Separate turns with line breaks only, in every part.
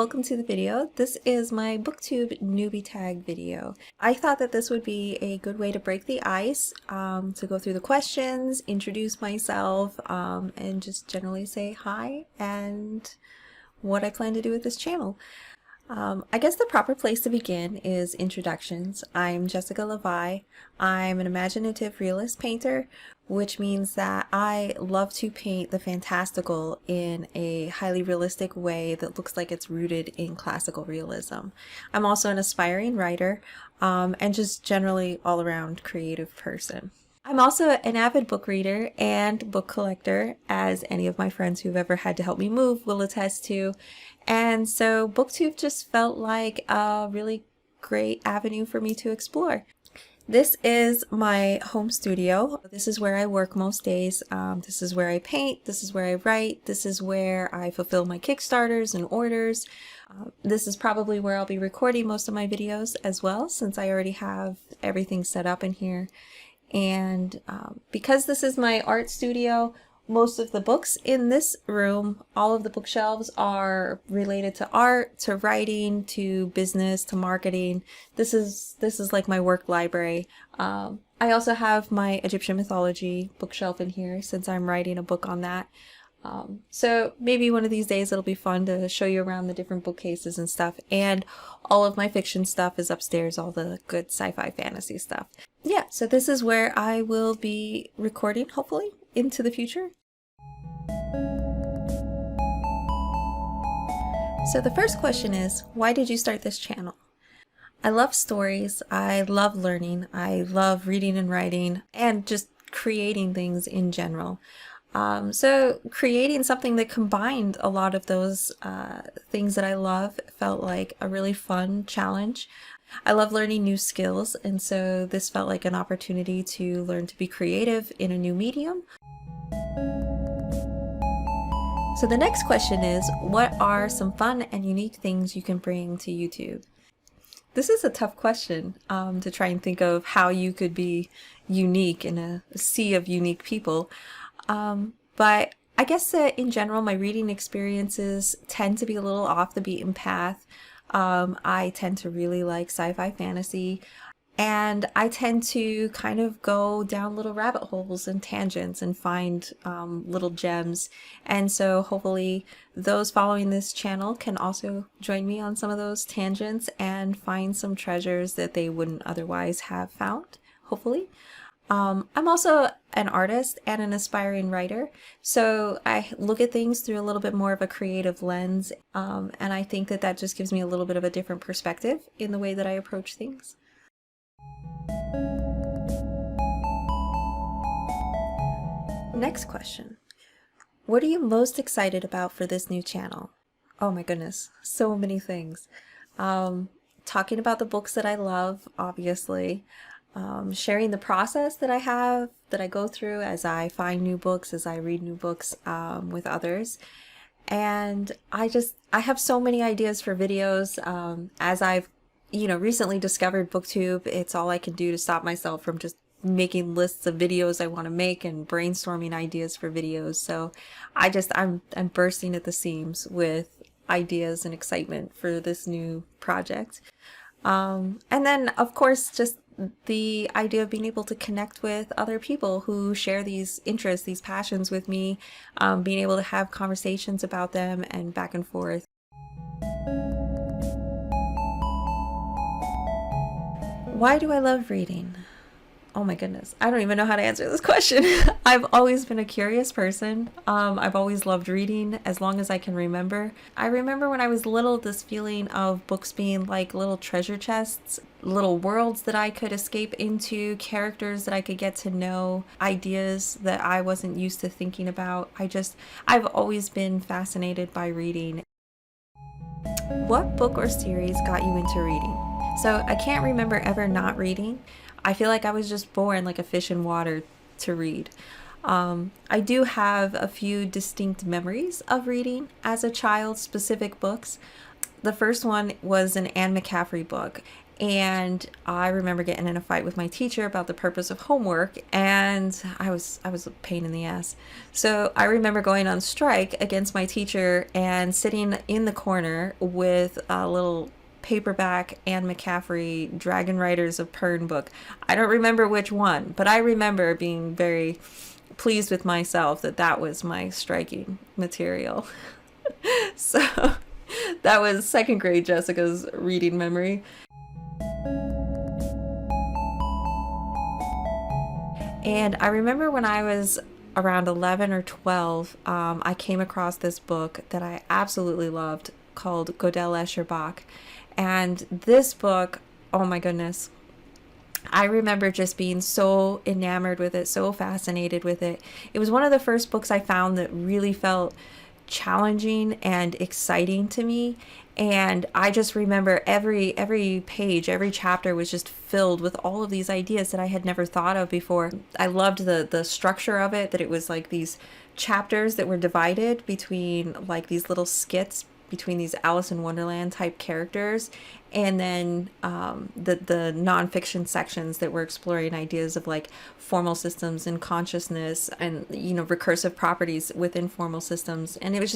welcome to the video. This is my Booktube Newbie Tag video. I thought that this would be a good way to break the ice, to go through the questions, introduce myself, and just generally say hi and what I plan to do with this channel. I guess the proper place to begin is introductions. I'm Jessica Levi. I'm an imaginative realist painter, which means that I love to paint the fantastical in a highly realistic way that looks like it's rooted in classical realism. I'm also an aspiring writer, and just generally all-around creative person. I'm also an avid book reader and book collector, as any of my friends who've ever had to help me move will attest to. And so Booktube just felt like a really great avenue for me to explore. This is my home studio. This is where I work most days. This is where I paint. This is where I write. This is where I fulfill my Kickstarters and orders. This is probably where I'll be recording most of my videos as well, since I already have everything set up in here. And because this is my art studio, most of the books in this room, all of the bookshelves are related to art, to writing, to business, to marketing. This is like my work library. I also have my Egyptian mythology bookshelf in here since I'm writing a book on that. So maybe one of these days it'll be fun to show you around the different bookcases and stuff. And all of my fiction stuff is upstairs, all the good sci-fi fantasy stuff. Yeah, so this is where I will be recording, hopefully, into the future. So the first question is, why did you start this channel? I love stories, I love learning, I love reading and writing, and just creating things in general. So creating something that combined a lot of those things that I love felt like a really fun challenge. I love learning new skills, and so this felt like an opportunity to learn to be creative in a new medium. So the next question is, what are some fun and unique things you can bring to YouTube? This is a tough question to try and think of how you could be unique in a sea of unique people. But I guess that in general, my reading experiences tend to be a little off the beaten path. I tend to really like sci-fi fantasy, and I tend to kind of go down little rabbit holes and tangents and find little gems. And so hopefully those following this channel can also join me on some of those tangents and find some treasures that they wouldn't otherwise have found, hopefully. I'm also an artist and an aspiring writer, so I look at things through a little bit more of a creative lens, and I think that that just gives me a little bit of a different perspective in the way that I approach things. Next question. What are you most excited about for this new channel? Oh my goodness, so many things. Talking about the books that I love, obviously. Sharing the process that I go through as I find new books, as I read new books with others. And I have so many ideas for videos. As I've, recently discovered Booktube, it's all I can do to stop myself from just making lists of videos I want to make and brainstorming ideas for videos. So I'm bursting at the seams with ideas and excitement for this new project. And then of course, just the idea of being able to connect with other people who share these interests, these passions with me, being able to have conversations about them and back and forth. Why do I love reading? Oh my goodness, I don't even know how to answer this question. I've always been a curious person. I've always loved reading as long as I can remember. I remember when I was little, this feeling of books being like little treasure chests, little worlds that I could escape into, characters that I could get to know, ideas that I wasn't used to thinking about. I've always been fascinated by reading. What book or series got you into reading? So I can't remember ever not reading. I feel like I was just born like a fish in water to read. I do have a few distinct memories of reading as a child, specific books. The first one was an Anne McCaffrey book, And I remember getting in a fight with my teacher about the purpose of homework, and I was a pain in the ass. So I remember going on strike against my teacher and sitting in the corner with a little paperback Anne McCaffrey Dragon Riders of Pern book. I don't remember which one, but I remember being very pleased with myself that that was my striking material. So that was second grade Jessica's reading memory. And I remember when I was around 11 or 12, I came across this book that I absolutely loved called Gödel Escher Bach. And this book, oh my goodness, I remember just being so enamored with it, so fascinated with it. It was one of the first books I found that really felt challenging and exciting to me. And I just remember every page, every chapter was just filled with all of these ideas that I had never thought of before. I loved the structure of it, that it was like these chapters that were divided between like these little skits between these Alice in Wonderland type characters, and then the nonfiction sections that were exploring ideas of like formal systems and consciousness and, you know, recursive properties within formal systems. And it was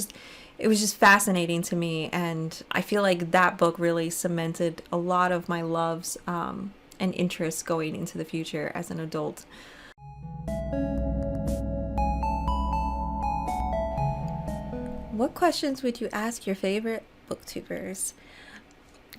just fascinating to me, and I feel like that book really cemented a lot of my loves and interests going into the future as an adult. What questions would you ask your favorite booktubers?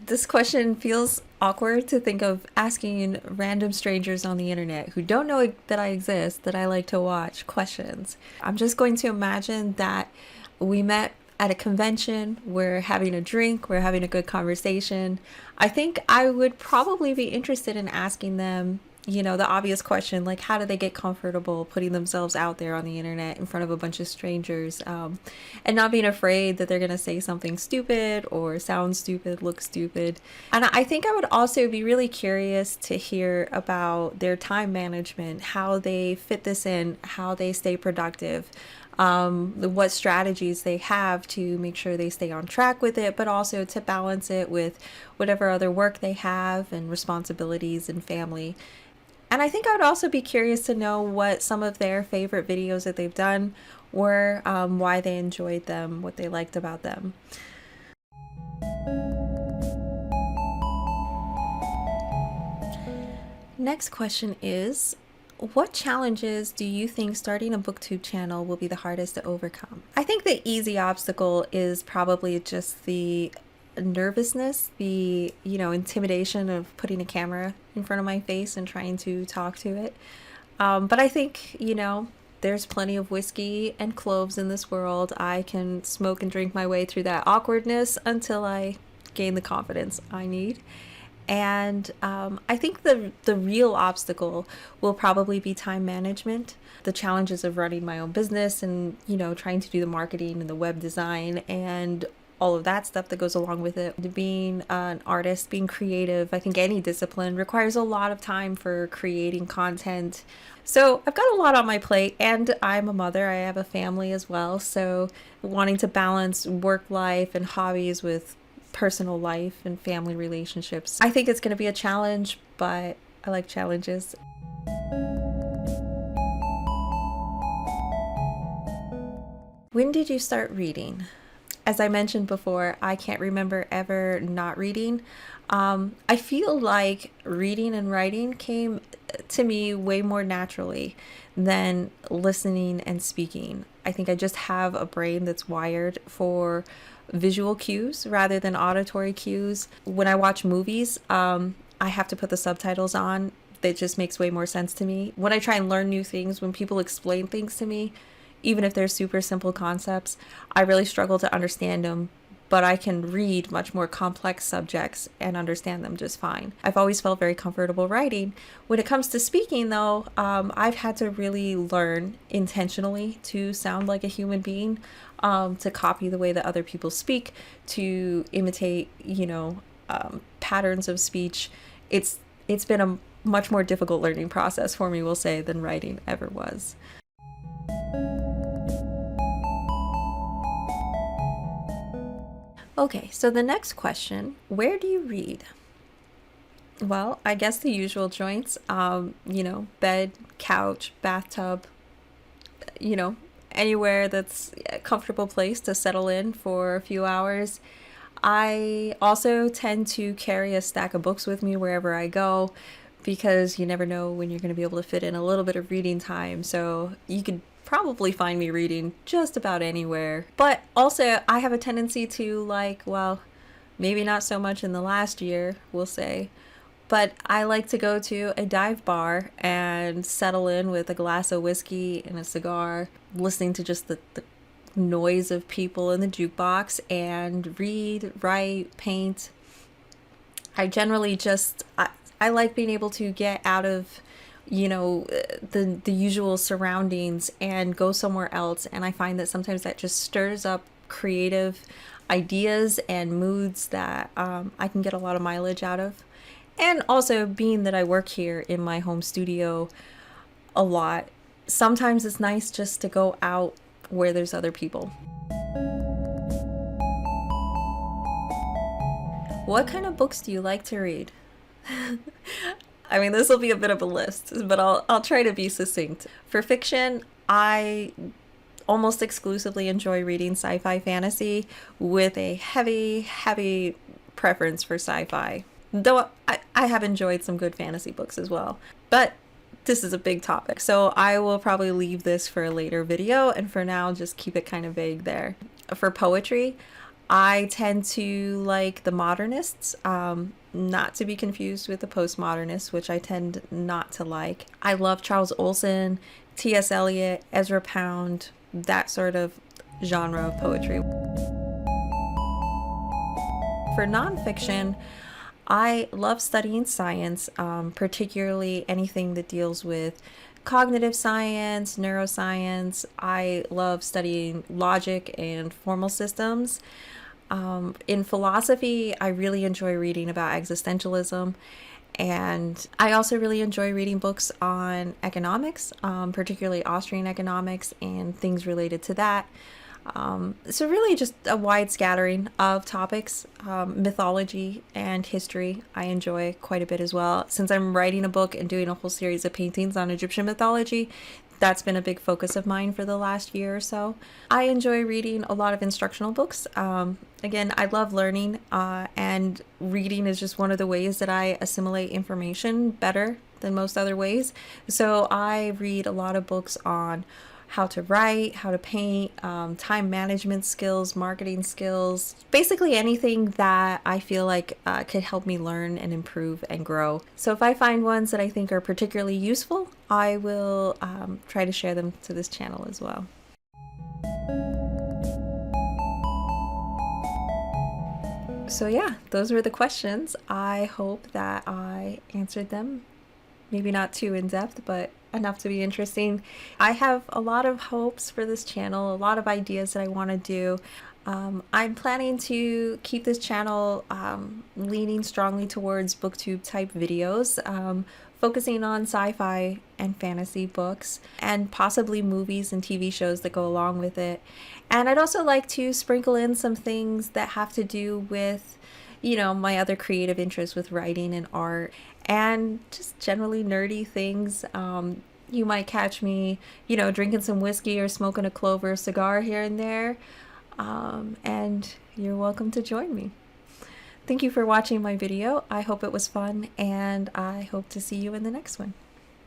This question feels awkward to think of asking random strangers on the internet who don't know that I exist, that I like to watch, questions. I'm just going to imagine that we met at a convention, we're having a drink, we're having a good conversation. I think I would probably be interested in asking them, you know, the obvious question, like how do they get comfortable putting themselves out there on the internet in front of a bunch of strangers, and not being afraid that they're going to say something stupid or sound stupid, look stupid. And I think I would also be really curious to hear about their time management, how they fit this in, how they stay productive, what strategies they have to make sure they stay on track with it, but also to balance it with whatever other work they have and responsibilities and family. And I think I would also be curious to know what some of their favorite videos that they've done were, why they enjoyed them, what they liked about them. Next question is, what challenges do you think starting a booktube channel will be the hardest to overcome? I think the easy obstacle is probably just the nervousness, the, you know, intimidation of putting a camera in front of my face and trying to talk to it. But I think, you know, there's plenty of whiskey and cloves in this world. I can smoke and drink my way through that awkwardness until I gain the confidence I need. And I think the real obstacle will probably be time management, the challenges of running my own business and, you know, trying to do the marketing and the web design and all of that stuff that goes along with it. Being an artist, being creative, I think any discipline requires a lot of time for creating content. So I've got a lot on my plate, and I'm a mother. I have a family as well. So wanting to balance work life and hobbies with personal life and family relationships, I think it's going to be a challenge, but I like challenges. When did you start reading? As I mentioned before, I can't remember ever not reading. I feel like reading and writing came to me way more naturally than listening and speaking. I think I just have a brain that's wired for visual cues rather than auditory cues. When I watch movies, I have to put the subtitles on. That just makes way more sense to me. When I try and learn new things, when people explain things to me, even if they're super simple concepts, I really struggle to understand them, but I can read much more complex subjects and understand them just fine. I've always felt very comfortable writing. When it comes to speaking, though, I've had to really learn intentionally to sound like a human being, to copy the way that other people speak, to imitate, you know, patterns of speech. It's been a much more difficult learning process for me, we'll say, than writing ever was. Okay, so the next question, where do you read? Well, I guess the usual joints, you know, bed, couch, bathtub, you know, anywhere that's a comfortable place to settle in for a few hours. I also tend to carry a stack of books with me wherever I go because you never know when you're going to be able to fit in a little bit of reading time. So you could probably find me reading just about anywhere. But also, I have a tendency to, like, well, maybe not so much in the last year, we'll say, but I like to go to a dive bar and settle in with a glass of whiskey and a cigar, listening to just the noise of people in the jukebox and read, write, paint. I generally just, I like being able to get out of, you know, the usual surroundings and go somewhere else. And I find that sometimes that just stirs up creative ideas and moods that I can get a lot of mileage out of. And also, being that I work here in my home studio a lot, sometimes it's nice just to go out where there's other people. What kind of books do you like to read? I mean, this will be a bit of a list, but I'll try to be succinct. For fiction, I almost exclusively enjoy reading sci-fi fantasy with a heavy preference for sci-fi. Though I have enjoyed some good fantasy books as well. But this is a big topic, so I will probably leave this for a later video, and for now just keep it kind of vague there. For poetry, I tend to like the modernists, not to be confused with the postmodernists, which I tend not to like. I love Charles Olson, T.S. Eliot, Ezra Pound, that sort of genre of poetry. For nonfiction, I love studying science, particularly anything that deals with cognitive science, neuroscience. I love studying logic and formal systems. In philosophy, I really enjoy reading about existentialism. And I also really enjoy reading books on economics, particularly Austrian economics and things related to that. So really just a wide scattering of topics. Mythology and history I enjoy quite a bit as well. Since I'm writing a book and doing a whole series of paintings on Egyptian mythology, that's been a big focus of mine for the last year or so. I enjoy reading a lot of instructional books. Again, I love learning, and reading is just one of the ways that I assimilate information better than most other ways. So I read a lot of books on how to write, how to paint, time management skills, marketing skills, basically anything that I feel like could help me learn and improve and grow. So if I find ones that I think are particularly useful, I will try to share them to this channel as well. So yeah, those were the questions. I hope that I answered them. Maybe not too in-depth, but enough to be interesting. I have a lot of hopes for this channel, a lot of ideas that I want to do. I'm planning to keep this channel leaning strongly towards booktube type videos, focusing on sci-fi and fantasy books, and possibly movies and TV shows that go along with it. And I'd also like to sprinkle in some things that have to do with, you know, my other creative interests with writing and art, and just generally nerdy things. You might catch me, you know, drinking some whiskey or smoking a clover cigar here and there, and you're welcome to join me. Thank you for watching my video. I hope it was fun, and I hope to see you in the next one.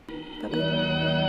Bye-bye.